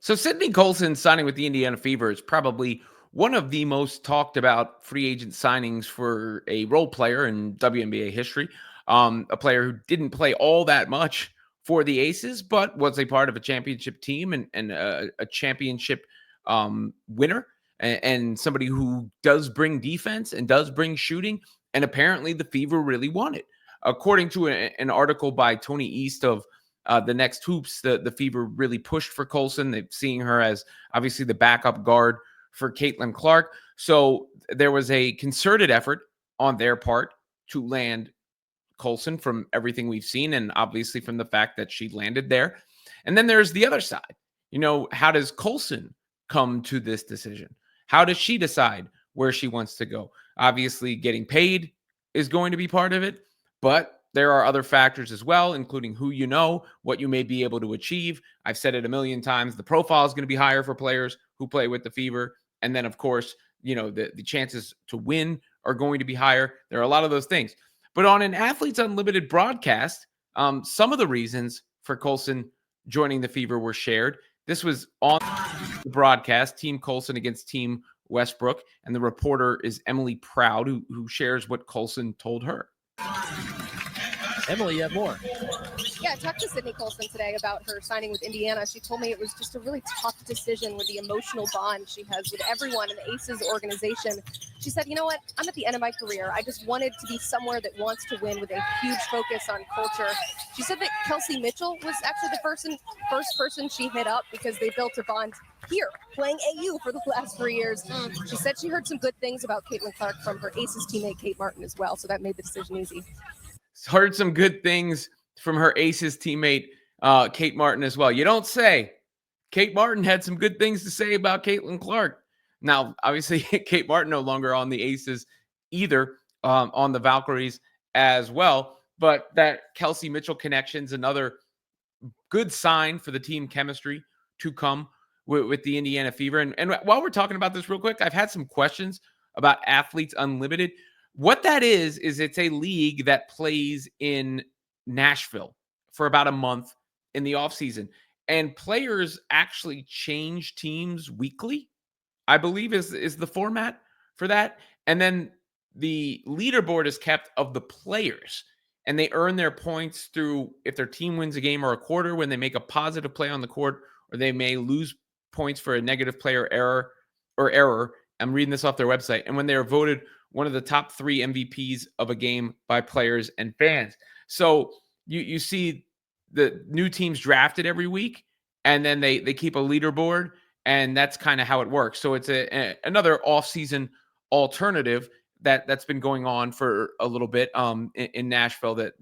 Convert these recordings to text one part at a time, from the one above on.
So Sydney Colson signing with the Indiana Fever is probably one of the most talked about free agent signings for a role player in WNBA history. A player who didn't play all that much for the Aces, but was a part of a championship team and a championship winner, and somebody who does bring defense and does bring shooting. And apparently, the Fever really want it. According to an article by Tony East of the next hoops, the Fever really pushed for Colson. They've seen her as obviously the backup guard for Caitlin Clark. So there was a concerted effort on their part to land Colson from everything we've seen, and obviously from the fact that she landed there. And then there's the other side. How does Colson come to this decision? How does she decide where she wants to go? Obviously, getting paid is going to be part of it, but there are other factors as well, including who you know, what you may be able to achieve. I've said it a million times. The profile is going to be higher for players who play with the Fever. And then, of course, the chances to win are going to be higher. There are a lot of those things. But on an Athletes Unlimited broadcast, some of the reasons for Colson joining the Fever were shared. This was on the broadcast, Team Colson against Team Westbrook. And the reporter is Emily Proud, who shares what Colson told her. Emily, you have more. Yeah, I talked to Sydney Colson today about her signing with Indiana. She told me it was just a really tough decision with the emotional bond she has with everyone in the Aces organization. She said, you know what, I'm at the end of my career. I just wanted to be somewhere that wants to win with a huge focus on culture. She said that Kelsey Mitchell was actually the first person she hit up because they built a bond here, playing AU for the last 3 years. She said she heard some good things about Caitlin Clark from her Aces teammate Kate Martin as well, so that made the decision easy. Heard some good things from her Aces teammate, Kate Martin, as well. You don't say. Kate Martin had some good things to say about Caitlin Clark. Now, obviously, Kate Martin no longer on the Aces either, on the Valkyries as well. But that Kelsey Mitchell connection's another good sign for the team chemistry to come with the Indiana Fever. And while we're talking about this real quick, I've had some questions about Athletes Unlimited. What that is it's a league that plays in Nashville for about a month in the offseason. And players actually change teams weekly, I believe is the format for that. And then the leaderboard is kept of the players. And they earn their points through if their team wins a game or a quarter, when they make a positive play on the court, or they may lose points for a negative player error. I'm reading this off their website. And when they are voted one of the top 3 MVPs of a game by players and fans. So you see the new teams drafted every week, and then they keep a leaderboard, and that's kind of how it works. So it's another offseason alternative that's been going on for a little bit in Nashville that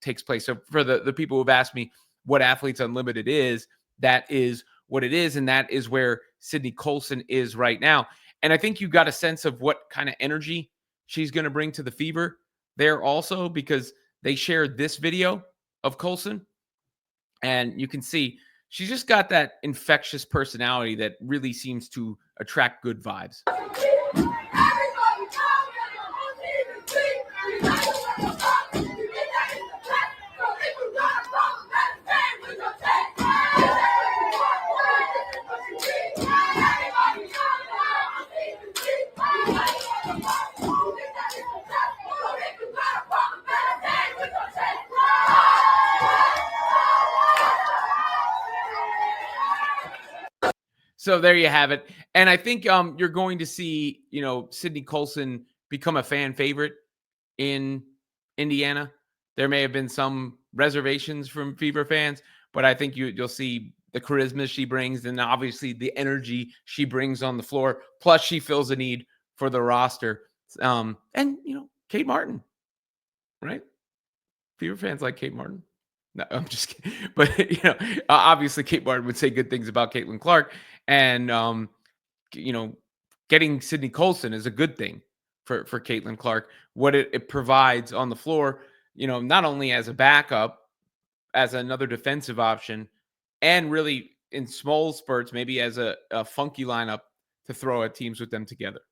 takes place. So for the people who've asked me what Athletes Unlimited is, that is what it is, and that is where Sydney Colson is right now. And I think you got a sense of what kind of energy she's going to bring to the Fever there also, because they shared this video of Colson, and you can see she's just got that infectious personality that really seems to attract good vibes. So there you have it. And I think you're going to see, Sydney Colson become a fan favorite in Indiana. There may have been some reservations from Fever fans, but I think you'll see the charisma she brings, and obviously the energy she brings on the floor. Plus, she fills a need for the roster. And Kate Martin, right? Fever fans like Kate Martin. No, I'm just kidding. But, obviously Kate Martin would say good things about Caitlin Clark. And, getting Sydney Colson is a good thing for Caitlin Clark. What it provides on the floor, not only as a backup, as another defensive option, and really in small spurts, maybe as a funky lineup to throw at teams with them together.